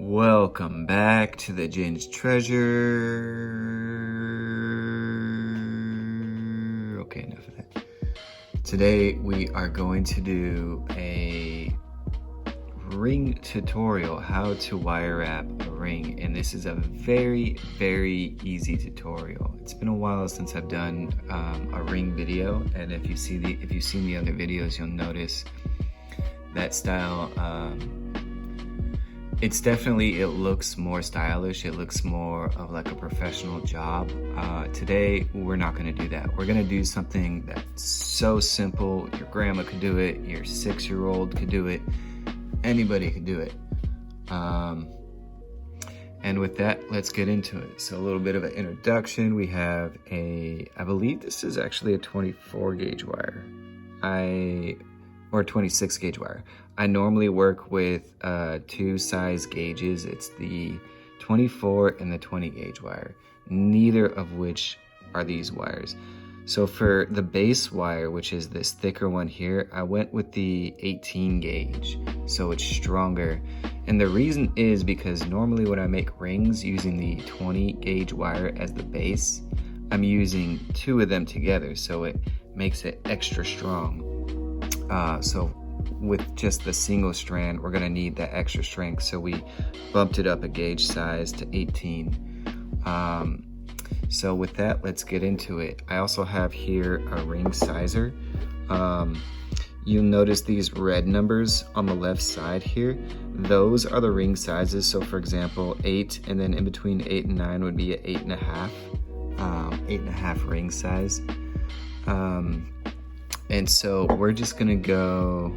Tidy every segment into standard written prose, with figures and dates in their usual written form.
Welcome back to the Gin's Treasure. Okay, enough of that. Today we are going to do a ring tutorial, how to wire wrap a ring, and this is a very easy tutorial. It's been a while since I've done a ring video, and if you've seen the other videos, you'll notice that style. It's definitely, it looks more stylish. It looks more of like a professional job. Today, we're not gonna do that. We're gonna do something that's so simple. Your grandma could do it, your 6-year-old could do it, anybody could do it. And with that, let's get into it. So a little bit of an introduction. We have I believe this is actually a 24 gauge wire. Or 26 gauge wire. I normally work with two size gauges. It's the 24 and the 20 gauge wire, neither of which are these wires. So for the base wire, which is this thicker one here, I went with the 18 gauge, so it's stronger. And the reason is because normally when I make rings using the 20 gauge wire as the base, I'm using two of them together, so it makes it extra strong. So with just the single strand, we're gonna need that extra strength. So we bumped it up a gauge size to 18. So with that, let's get into it. I also have here a ring sizer. You'll notice these red numbers on the left side here. Those are the ring sizes. So for example, 8, and then in between 8 and 9 would be an 8.5, 8.5 ring size. And so we're just gonna go,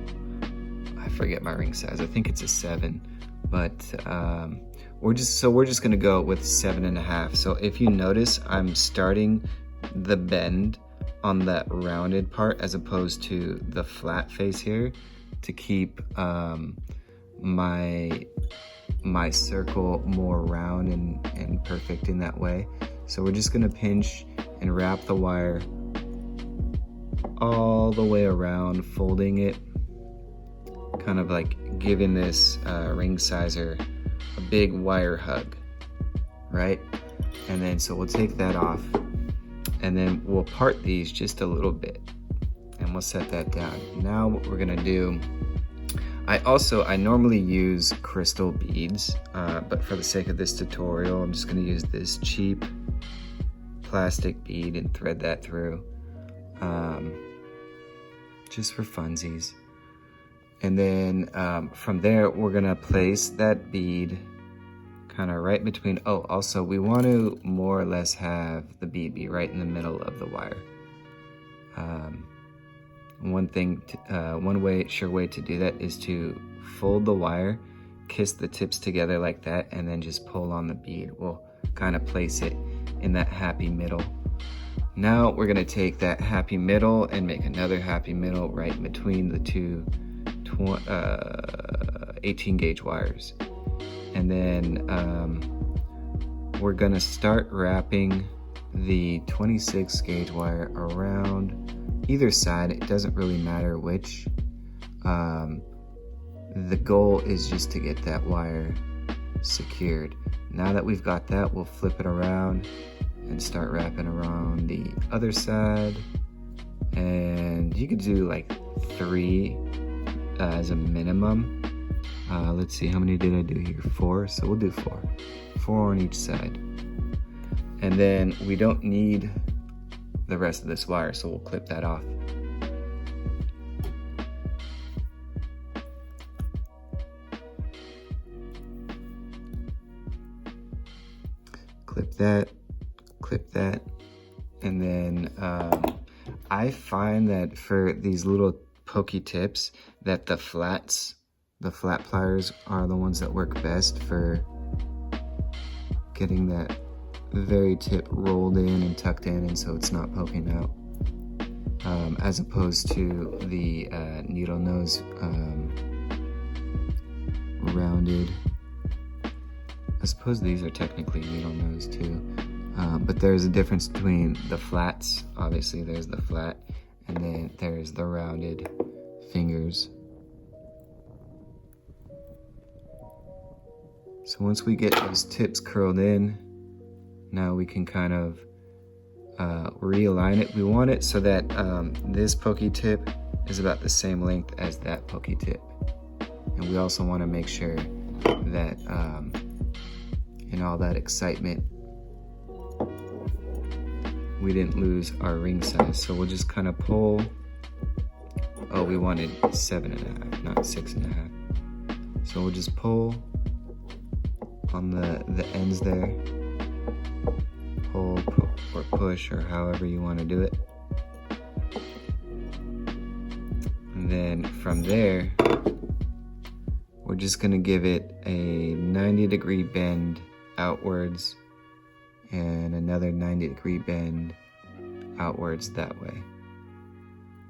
I forget my ring size, I think it's a 7, but we're just gonna go with 7.5. So if you notice, I'm starting the bend on that rounded part as opposed to the flat face here to keep my circle more round and perfect in that way. So we're just gonna pinch and wrap the wire all the way around, folding it, kind of like giving this ring sizer a big wire hug, right? And then so we'll take that off, and then we'll part these just a little bit, and we'll set that down. Now what we're gonna do, I normally use crystal beads, but for the sake of this tutorial, I'm just gonna use this cheap plastic bead and thread that through. Just for funsies. And then from there, we're gonna place that bead kind of right between, also we want to more or less have the bead be right in the middle of the wire. One sure way to do that is to fold the wire, kiss the tips together like that, and then just pull on the bead. We'll kind of place it in that happy middle. Now we're gonna take that happy middle and make another happy middle right in between the two 18 gauge wires. And then we're gonna start wrapping the 26 gauge wire around either side. It doesn't really matter which. The goal is just to get that wire secured. Now that we've got that, we'll flip it around and start wrapping around the other side. And you could do like 3 as a minimum. Let's see, how many did I do here? 4, so we'll do 4 on each side. And then we don't need the rest of this wire, so we'll clip that off. Clip that, and then I find that for these little pokey tips that the flat pliers are the ones that work best for getting that very tip rolled in and tucked in, and so it's not poking out, as opposed to the needle nose rounded. I suppose these are technically needle nose too. But there's a difference between the flats. Obviously there's the flat, and then there's the rounded fingers. So So once we get those tips curled in, now we can kind of realign it. We want it so that this pokey tip is about the same length as that pokey tip. And we also want to make sure that in all that excitement, we didn't lose our ring size. So we'll just kind of pull. Oh, we wanted 7.5, not 6.5. So we'll just pull on the ends there. Pull or push, or however you want to do it. And then from there, we're just gonna give it a 90-degree bend outwards and another 90-degree bend outwards that way.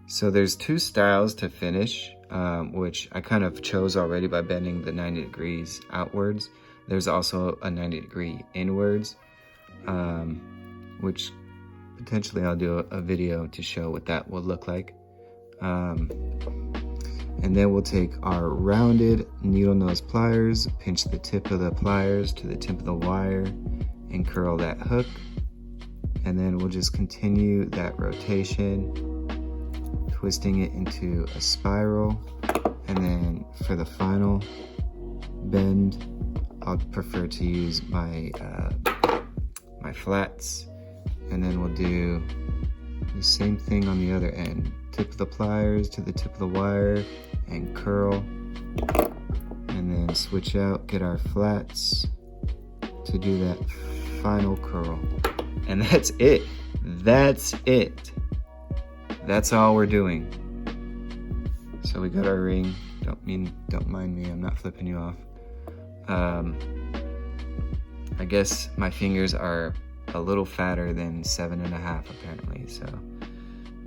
So there's two styles to finish, which I kind of chose already by bending the 90 degrees outwards. There's also a 90-degree inwards, which potentially I'll do a video to show what that will look like. And then we'll take our rounded needle nose pliers, pinch the tip of the pliers to the tip of the wire, and curl that hook. And then we'll just continue that rotation, twisting it into a spiral. And then for the final bend, I'll prefer to use my my flats. And then we'll do the same thing on the other end. Tip of the pliers to the tip of the wire and curl, and then switch out, get our flats to do that final curl. And that's it. That's it. That's all we're doing. So we got our ring. Don't mind me, I'm not flipping you off. I guess my fingers are a little fatter than 7.5 apparently, so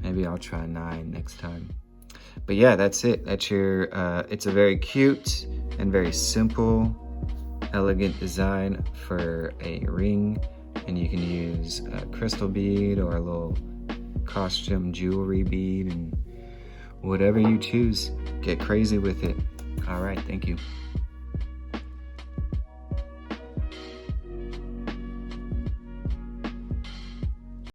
maybe I'll try 9 next time. But yeah, that's it. That's your, it's a very cute and very simple, elegant design for a ring. And you can use a crystal bead or a little costume jewelry bead, and whatever you choose, get crazy with it. All right, thank you.